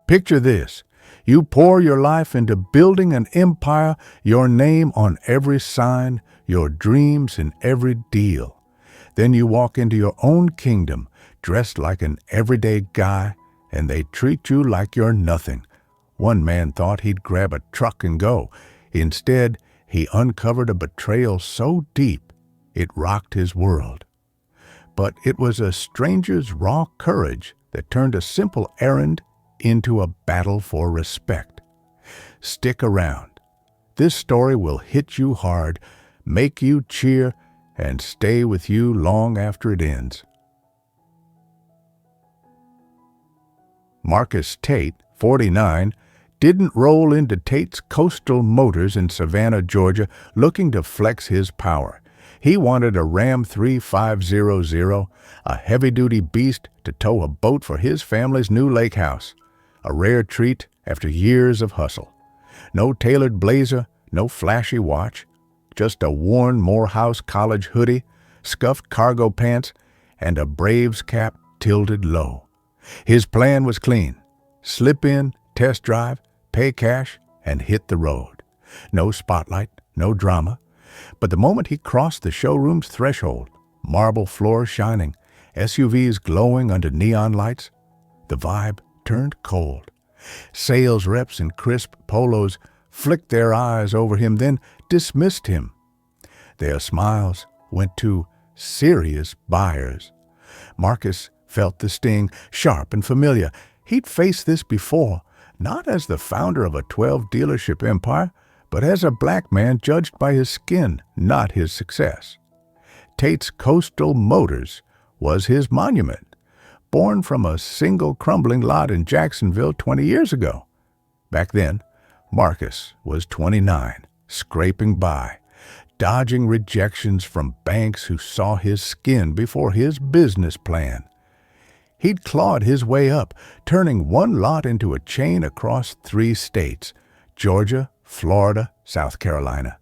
Picture this. You pour your life into building an empire, your name on every sign, your dreams in every deal. Then you walk into your own kingdom, dressed like an everyday guy, and they treat you like you're nothing. One man thought he'd grab a truck and go. Instead, he uncovered a betrayal so deep, it rocked his world. But it was a stranger's raw courage that turned a simple errand into a battle for respect. Stick around. This story will hit you hard, make you cheer, and stay with you long after it ends. Marcus Tate, 49, didn't roll into Tate's Coastal Motors in Savannah, Georgia, looking to flex his power. He wanted a Ram 3500, a heavy-duty beast to tow a boat for his family's new lake house, a rare treat after years of hustle. No tailored blazer, no flashy watch, just a worn Morehouse College hoodie, scuffed cargo pants, and a Braves cap tilted low. His plan was clean. Slip in, test drive, pay cash, and hit the road. No spotlight, no drama. But the moment he crossed the showroom's threshold, marble floors shining, SUVs glowing under neon lights, the vibe turned cold. Sales reps in crisp polos flicked their eyes over him, then dismissed him. Their smiles went to serious buyers. Marcus felt the sting, sharp and familiar. He'd faced this before, not as the founder of a 12-dealership empire, but as a black man judged by his skin, not his success. Tate's Coastal Motors was his monument, born from a single crumbling lot in Jacksonville 20 years ago. Back then, Marcus was 29, scraping by, dodging rejections from banks who saw his skin before his business plan. He'd clawed his way up, turning one lot into a chain across 3 states, Georgia, Florida, South Carolina.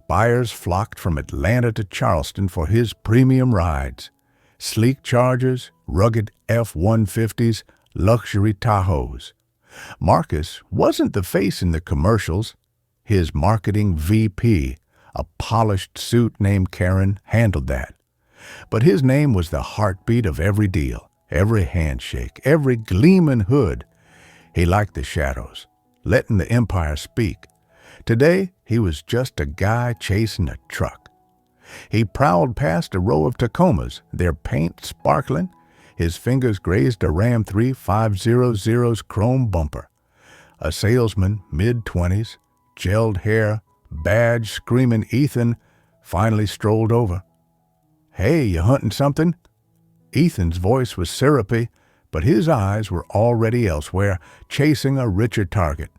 Buyers flocked from Atlanta to Charleston for his premium rides. Sleek Chargers, rugged F-150s, luxury Tahoes. Marcus wasn't the face in the commercials. His marketing VP, a polished suit named Karen, handled that. But his name was the heartbeat of every deal, every handshake, every gleaming hood. He liked the shadows, letting the empire speak. Today, he was just a guy chasing a truck. He prowled past a row of Tacomas, their paint sparkling. His fingers grazed a Ram 3500's chrome bumper. A salesman, mid-20s, gelled hair, badge screaming Ethan, finally strolled over. "Hey, you hunting something?" Ethan's voice was syrupy, but his eyes were already elsewhere, chasing a richer target.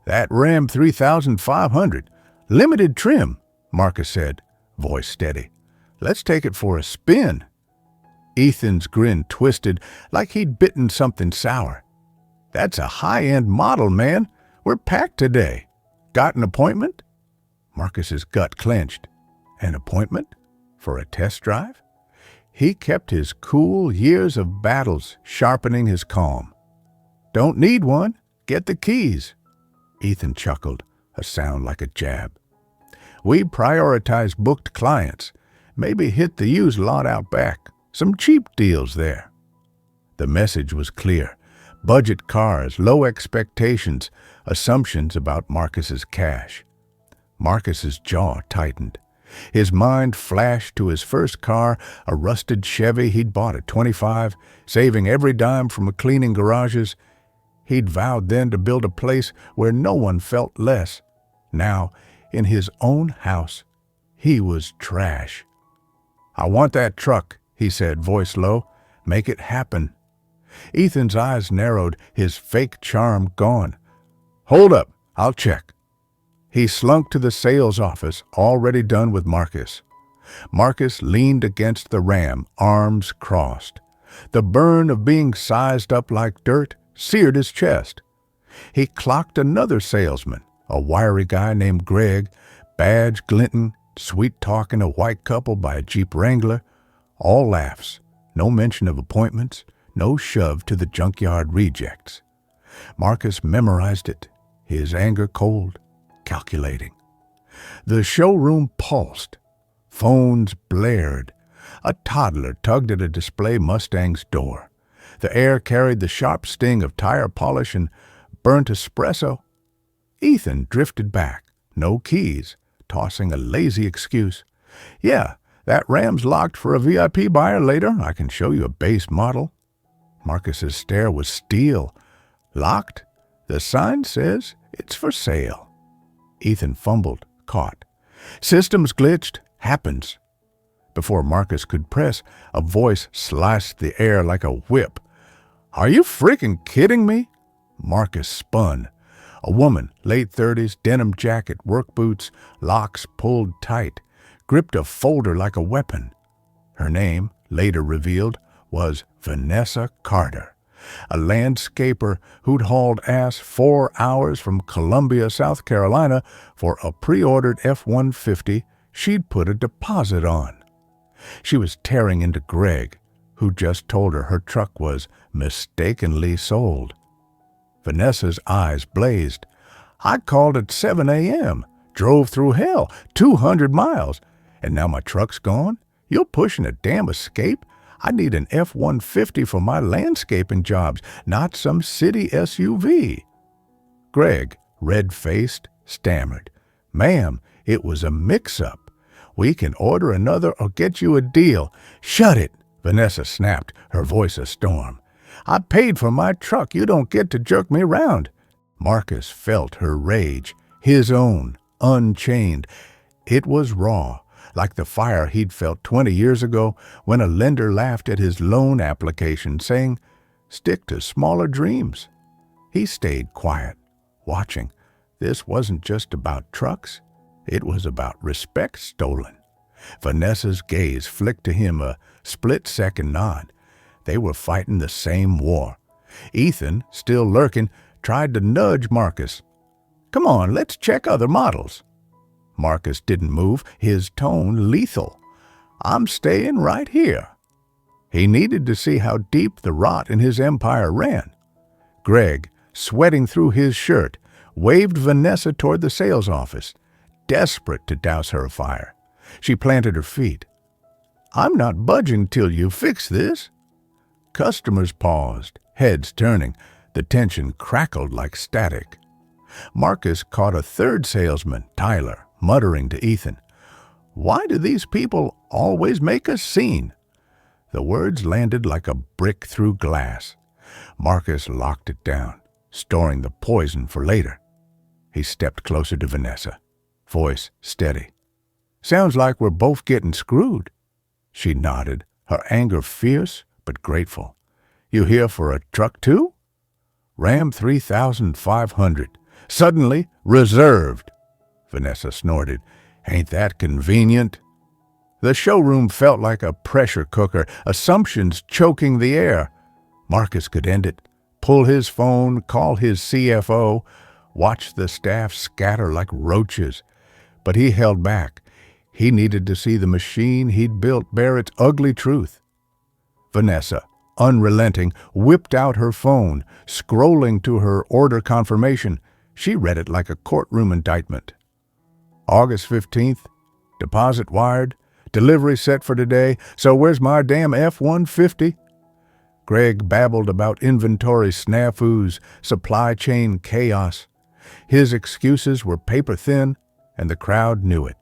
"That Ram 3500, limited trim," Marcus said, voice steady. "Let's take it for a spin." Ethan's grin twisted like he'd bitten something sour. "That's a high-end model, man. We're packed today. Got an appointment?" Marcus's gut clenched. An appointment? For a test drive? He kept his cool, years of battles sharpening his calm. "Don't need one. Get the keys." Ethan chuckled, a sound like a jab. "We prioritize booked clients. Maybe hit the used lot out back. Some cheap deals there." The message was clear. Budget cars, low expectations, assumptions about Marcus's cash. Marcus's jaw tightened. His mind flashed to his first car, a rusted Chevy he'd bought at 25, saving every dime from cleaning garages. He'd vowed then to build a place where no one felt less. Now, in his own house, he was trash. "I want that truck," he said, voice low. "Make it happen." Ethan's eyes narrowed, his fake charm gone. "Hold up, I'll check." He slunk to the sales office, already done with Marcus. Marcus leaned against the Ram, arms crossed. The burn of being sized up like dirt seared his chest. He clocked another salesman, a wiry guy named Greg, badge glinting, sweet-talking a white couple by a Jeep Wrangler. All laughs, no mention of appointments, no shove to the junkyard rejects. Marcus memorized it, his anger cold, calculating. The showroom pulsed. Phones blared. A toddler tugged at a display Mustang's door. The air carried the sharp sting of tire polish and burnt espresso. Ethan drifted back, no keys, tossing a lazy excuse. Yeah, that Ram's locked for a VIP buyer later. I can show you a base model. Marcus's stare was steel. Locked? The sign says it's for sale. Ethan fumbled, caught. Systems glitched. Happens. Before Marcus could press, a voice sliced the air like a whip. Are you freaking kidding me? Marcus spun. A woman, late 30s, denim jacket, work boots, locks pulled tight, gripped a folder like a weapon. Her name, later revealed, was Vanessa Carter, a landscaper who'd hauled ass 4 hours from Columbia, South Carolina for a pre-ordered F-150 she'd put a deposit on. She was tearing into Greg, who just told her truck was mistakenly sold. Vanessa's eyes blazed. I called at 7 a.m., drove through hell, 200 miles, and now my truck's gone? You're pushing a damn Escape? I need an F-150 for my landscaping jobs, not some city SUV. Greg, red-faced, stammered. Ma'am, it was a mix-up. We can order another or get you a deal. Shut it, Vanessa snapped, her voice a storm. I paid for my truck. You don't get to jerk me around. Marcus felt her rage, his own, unchained. It was raw, like the fire he'd felt 20 years ago when a lender laughed at his loan application, saying, stick to smaller dreams. He stayed quiet, watching. This wasn't just about trucks. It was about respect stolen. Vanessa's gaze flicked to him a split-second nod. They were fighting the same war. Ethan, still lurking, tried to nudge Marcus. Come on, let's check other models. Marcus didn't move, his tone lethal. I'm staying right here. He needed to see how deep the rot in his empire ran. Greg, sweating through his shirt, waved Vanessa toward the sales office, desperate to douse her afire. She planted her feet. I'm not budging till you fix this. Customers paused, heads turning. The tension crackled like static. Marcus caught a third salesman, Tyler, muttering to Ethan, Why do these people always make a scene? The words landed like a brick through glass. Marcus locked it down, storing the poison for later. He stepped closer to Vanessa, voice steady. Sounds like we're both getting screwed. She nodded, her anger fierce but grateful. You here for a truck too? Ram 3500. Suddenly reserved. Vanessa snorted. Ain't that convenient? The showroom felt like a pressure cooker, assumptions choking the air. Marcus could end it, pull his phone, call his CFO, watch the staff scatter like roaches. But he held back. He needed to see the machine he'd built bear its ugly truth. Vanessa, unrelenting, whipped out her phone, scrolling to her order confirmation. She read it like a courtroom indictment. August 15th, deposit wired, delivery set for today, so where's my damn F-150? Greg babbled about inventory snafus, supply chain chaos. His excuses were paper thin, and the crowd knew it.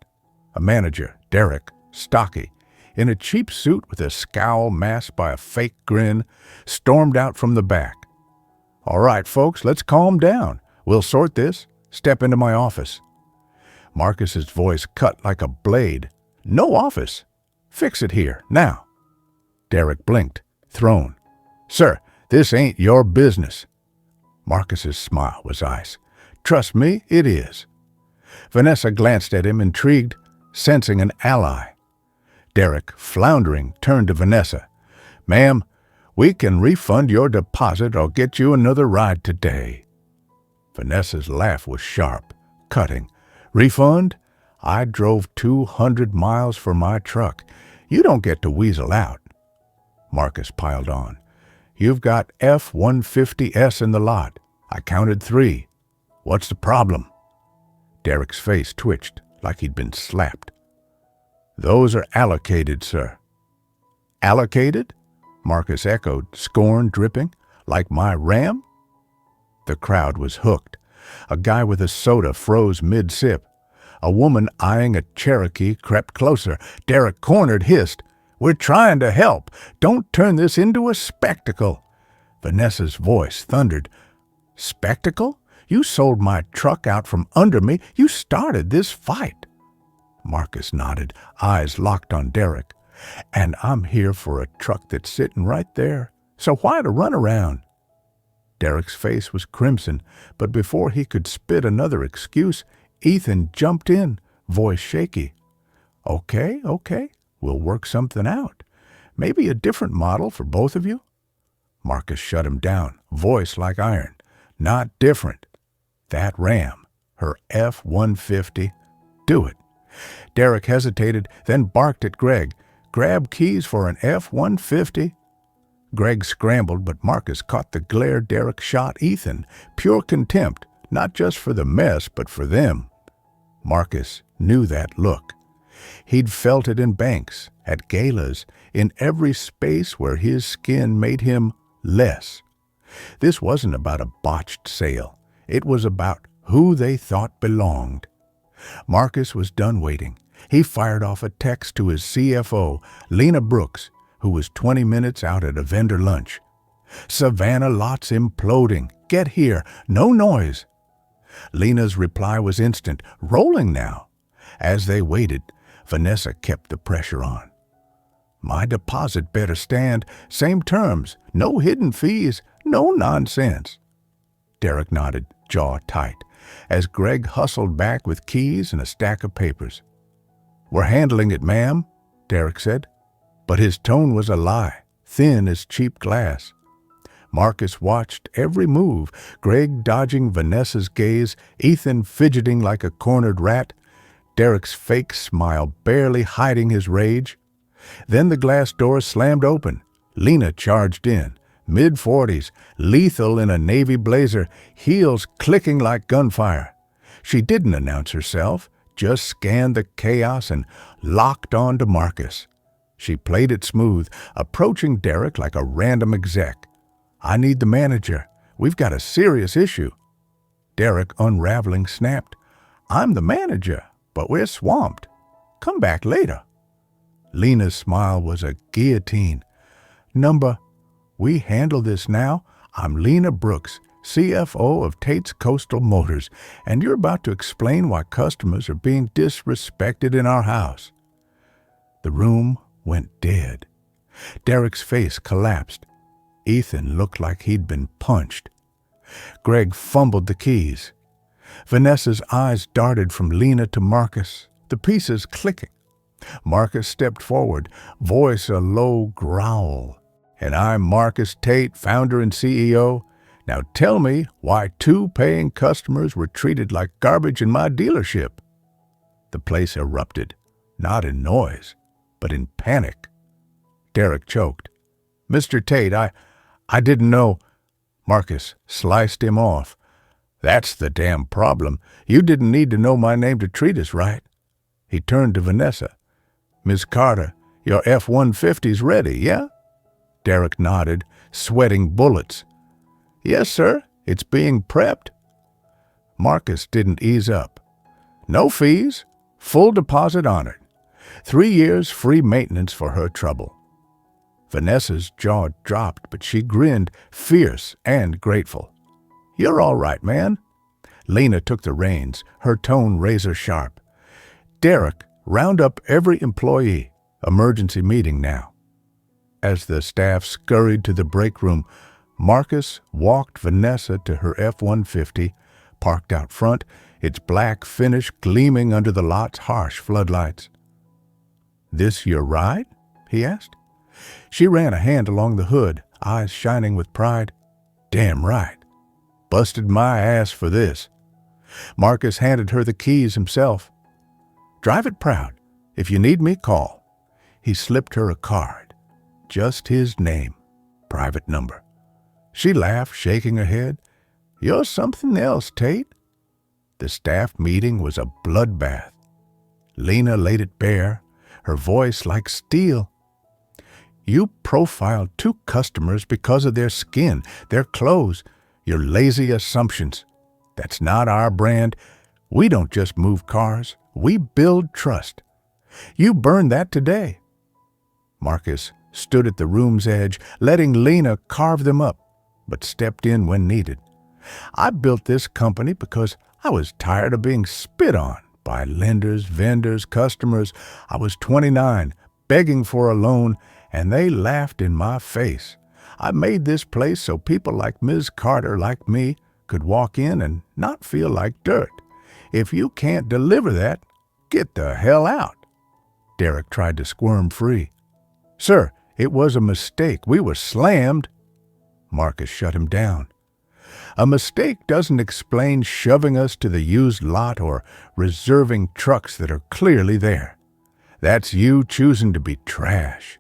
A manager, Derek, stocky, in a cheap suit with a scowl masked by a fake grin, stormed out from the back. All right, folks, let's calm down. We'll sort this. Step into my office. Marcus's voice cut like a blade. No office. Fix it here, now. Derek blinked, thrown. Sir, this ain't your business. Marcus's smile was ice. Trust me, it is. Vanessa glanced at him, intrigued, sensing an ally. Derek, floundering, turned to Vanessa. Ma'am, we can refund your deposit or get you another ride today. Vanessa's laugh was sharp, cutting. Refund? I drove 200 miles for my truck. You don't get to weasel out. Marcus piled on. You've got F-150S in the lot. I counted 3. What's the problem? Derek's face twitched like he'd been slapped. Those are allocated, sir. Allocated? Marcus echoed, scorn dripping. Like my Ram? The crowd was hooked. A guy with a soda froze mid-sip. A woman eyeing a Cherokee crept closer. Derek cornered, hissed, "We're trying to help. Don't turn this into a spectacle." Vanessa's voice thundered, "Spectacle? You sold my truck out from under me. You started this fight." Marcus nodded, eyes locked on Derek. "And I'm here for a truck that's sitting right there. So why the runaround?" Derek's face was crimson, but before he could spit another excuse, Ethan jumped in, voice shaky. Okay, we'll work something out. Maybe a different model for both of you?" Marcus shut him down, voice like iron. "Not different. That Ram, her F-150. Do it." Derek hesitated, then barked at Greg. "Grab keys for an F-150. Greg scrambled, but Marcus caught the glare Derek shot Ethan. Pure contempt, not just for the mess, but for them. Marcus knew that look. He'd felt it in banks, at galas, in every space where his skin made him less. This wasn't about a botched sale. It was about who they thought belonged. Marcus was done waiting. He fired off a text to his CFO, Lena Brooks, who was 20 minutes out at a vendor lunch. "Savannah lot's imploding. Get here. No noise." Lena's reply was instant. "Rolling now." As they waited, Vanessa kept the pressure on. "My deposit better stand. Same terms. No hidden fees. No nonsense." Derek nodded, jaw tight, as Greg hustled back with keys and a stack of papers. "We're handling it, ma'am," Derek said. But his tone was a lie, thin as cheap glass. Marcus watched every move, Greg dodging Vanessa's gaze, Ethan fidgeting like a cornered rat, Derek's fake smile barely hiding his rage. Then the glass door slammed open. Lena charged in, mid-40s, lethal in a navy blazer, heels clicking like gunfire. She didn't announce herself, just scanned the chaos and locked on to Marcus. She played it smooth, approaching Derek like a random exec. "I need the manager. We've got a serious issue." Derek, unraveling, snapped, "I'm the manager, but we're swamped. Come back later." Lena's smile was a guillotine. "We handle this now. I'm Lena Brooks, CFO of Tate's Coastal Motors, and you're about to explain why customers are being disrespected in our house." The room went dead. Derek's face collapsed. Ethan looked like he'd been punched. Greg fumbled the keys. Vanessa's eyes darted from Lena to Marcus, the pieces clicking. Marcus stepped forward, voice a low growl. "And I'm Marcus Tate, founder and CEO. Now tell me why 2 paying customers were treated like garbage in my dealership." The place erupted, not in noise, but in panic. Derek choked. "Mr. Tate, I didn't know." Marcus sliced him off. "That's the damn problem. You didn't need to know my name to treat us right." He turned to Vanessa. "Miss Carter, your F-150's ready, yeah?" Derek nodded, sweating bullets. "Yes, sir. It's being prepped." Marcus didn't ease up. "No fees. Full deposit honored. 3 years free maintenance for her trouble." Vanessa's jaw dropped, but she grinned, fierce and grateful. "You're all right, man." Lena took the reins, her tone razor sharp. "Derek, round up every employee. Emergency meeting now." As the staff scurried to the break room, Marcus walked Vanessa to her F-150, parked out front, its black finish gleaming under the lot's harsh floodlights. "This your ride?" he asked. She ran a hand along the hood, eyes shining with pride. "Damn right. Busted my ass for this." Marcus handed her the keys himself. "Drive it proud. If you need me, call." He slipped her a card. Just his name, private number. She laughed, shaking her head. You're something else, Tate. The staff meeting was a bloodbath. Lena laid it bare, her voice like steel. You profiled 2 customers because of their skin, their clothes, your lazy assumptions. That's not our brand. We don't just move cars. We build trust. You burned that today. Marcus stood at the room's edge, letting Lena carve them up, but stepped in when needed. I built this company because I was tired of being spit on by lenders, vendors, customers. I was 29, begging for a loan, and they laughed in my face. I made this place so people like Ms. Carter, like me, could walk in and not feel like dirt. If you can't deliver that, get the hell out. Derek tried to squirm free. Sir, it was a mistake. We were slammed. Marcus shut him down. A mistake doesn't explain shoving us to the used lot or reserving trucks that are clearly there. That's you choosing to be trash.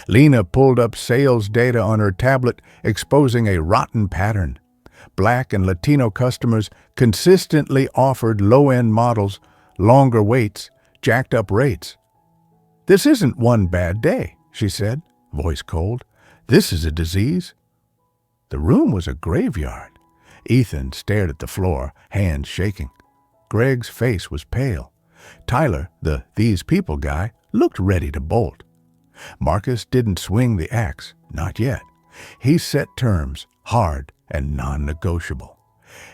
Lena pulled up sales data on her tablet, exposing a rotten pattern. Black and Latino customers consistently offered low-end models, longer waits, jacked up rates. This isn't one bad day, she said, voice cold. This is a disease. The room was a graveyard. Ethan stared at the floor, hands shaking. Greg's face was pale. Tyler, the these people guy, looked ready to bolt. Marcus didn't swing the axe, not yet. He set terms, hard and non-negotiable.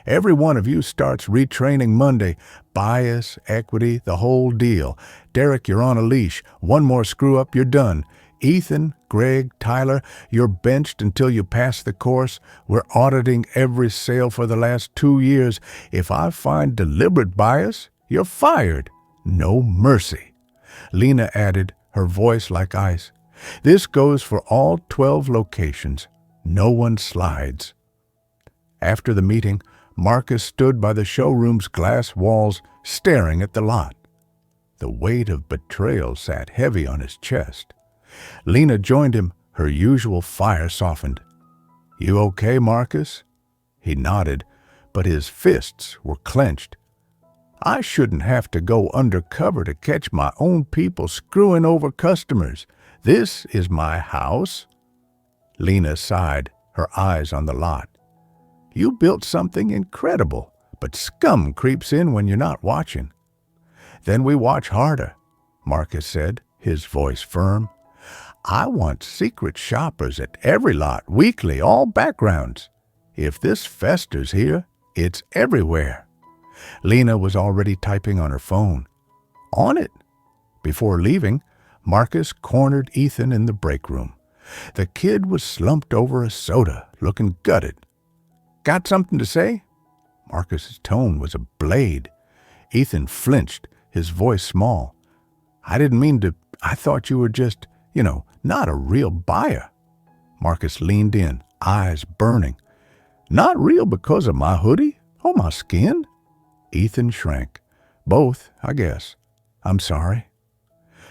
Every one of you starts retraining Monday. Bias, equity, the whole deal. Derek, you're on a leash. One more screw-up, you're done. Ethan, Greg, Tyler, you're benched until you pass the course. We're auditing every sale for the last 2 years. If I find deliberate bias, you're fired. No mercy. Lena added, her voice like ice. This goes for all 12 locations. No one slides. After the meeting, Marcus stood by the showroom's glass walls, staring at the lot. The weight of betrayal sat heavy on his chest. Lena joined him, her usual fire softened. You okay, Marcus? He nodded, but his fists were clenched. I shouldn't have to go undercover to catch my own people screwing over customers. This is my house. Lena sighed, her eyes on the lot. You built something incredible, but scum creeps in when you're not watching. Then we watch harder, Marcus said, his voice firm. I want secret shoppers at every lot, weekly, all backgrounds. If this festers here, it's everywhere. Lena was already typing on her phone. On it. Before leaving, Marcus cornered Ethan in the break room. The kid was slumped over a soda, looking gutted. Got something to say? Marcus's tone was a blade. Ethan flinched, his voice small. I didn't mean to. I thought you were just, not a real buyer. Marcus leaned in, eyes burning. Not real because of my hoodie or my skin? Ethan shrank. Both, I guess. I'm sorry.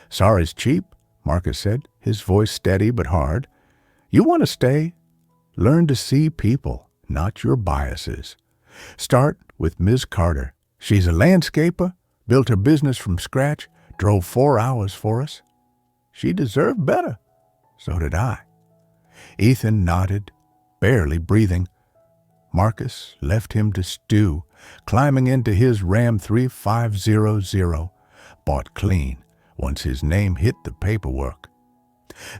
Sorry's cheap, Marcus said, his voice steady but hard. You want to stay? Learn to see people, not your biases. Start with Ms. Carter. She's a landscaper, built her business from scratch, drove 4 hours for us. She deserved better. So did I. Ethan nodded, barely breathing. Marcus left him to stew, climbing into his Ram 3500, bought clean once his name hit the paperwork.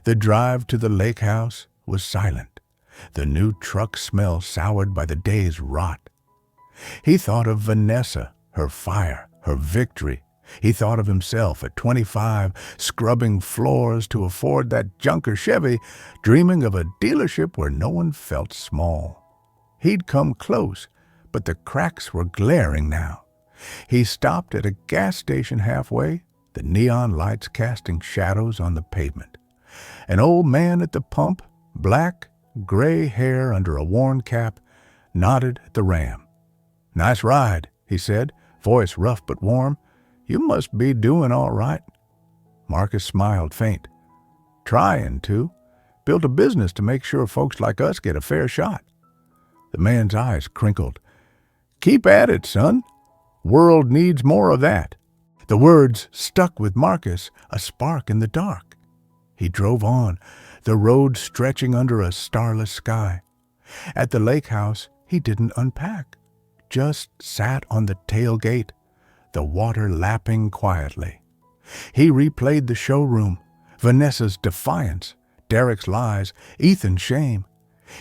The drive to the lake house was silent, the new truck smell soured by the day's rot. He thought of Vanessa, her fire, her victory. He thought of himself at 25, scrubbing floors to afford that junker Chevy, dreaming of a dealership where no one felt small. He'd come close, but the cracks were glaring now. He stopped at a gas station halfway, the neon lights casting shadows on the pavement. An old man at the pump, black, gray hair under a worn cap, nodded at the Ram. Nice ride, he said, voice rough but warm. You must be doing all right. Marcus smiled faint. Trying to. Built a business to make sure folks like us get a fair shot. The man's eyes crinkled. "Keep at it, son. World needs more of that." The words stuck with Marcus, a spark in the dark. He drove on, the road stretching under a starless sky. At the lake house, he didn't unpack, just sat on the tailgate, the water lapping quietly. He replayed the showroom, Vanessa's defiance, Derek's lies, Ethan's shame.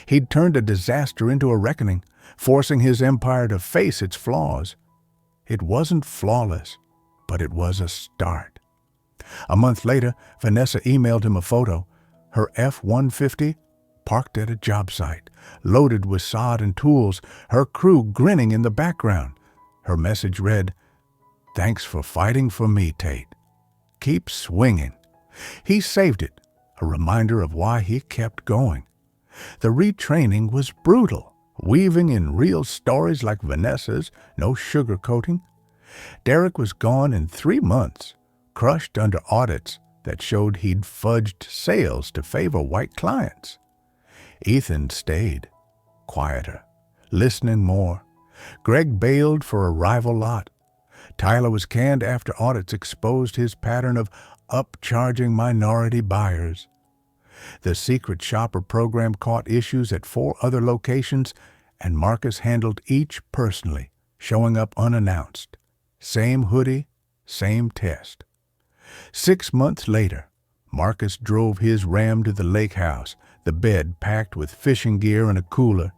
He'd turned a disaster into a reckoning, forcing his empire to face its flaws. It wasn't flawless, but it was a start. A month later, Vanessa emailed him a photo. Her F-150 parked at a job site, loaded with sod and tools, her crew grinning in the background. Her message read, "Thanks for fighting for me, Tate. Keep swinging." He saved it, a reminder of why he kept going. The retraining was brutal, weaving in real stories like Vanessa's, no sugarcoating. Derek was gone in 3 months, crushed under audits that showed he'd fudged sales to favor white clients. Ethan stayed, quieter, listening more. Greg bailed for a rival lot. Tyler was canned after audits exposed his pattern of upcharging minority buyers. The secret shopper program caught issues at 4 other locations, and Marcus handled each personally, showing up unannounced. Same hoodie, same test. 6 months later, Marcus drove his Ram to the lake house, the bed packed with fishing gear and a cooler.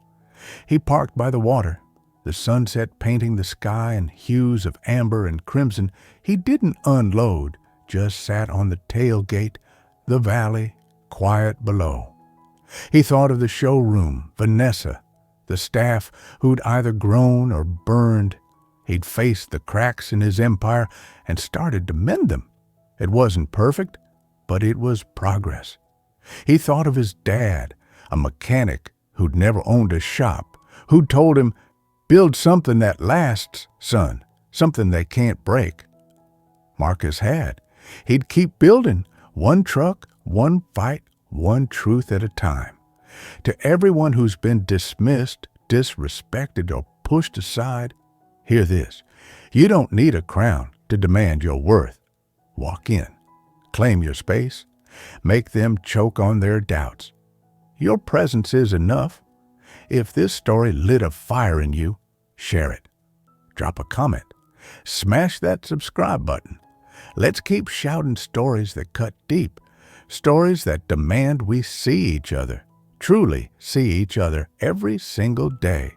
He parked by the water, the sunset painting the sky in hues of amber and crimson. He didn't unload, just sat on the tailgate, the valley, quiet below. He thought of the showroom, Vanessa, the staff who'd either grown or burned. He'd faced the cracks in his empire and started to mend them. It wasn't perfect, but it was progress. He thought of his dad, a mechanic who'd never owned a shop, who'd told him, "Build something that lasts, son, something they can't break." Marcus had. He'd keep building, one truck, one fight, one truth at a time. To everyone who's been dismissed, disrespected, or pushed aside, hear this. You don't need a crown to demand your worth. Walk in, claim your space, make them choke on their doubts. Your presence is enough. If this story lit a fire in you, share it. Drop a comment. Smash that subscribe button. Let's keep shouting stories that cut deep, stories that demand we see each other, truly see each other every single day.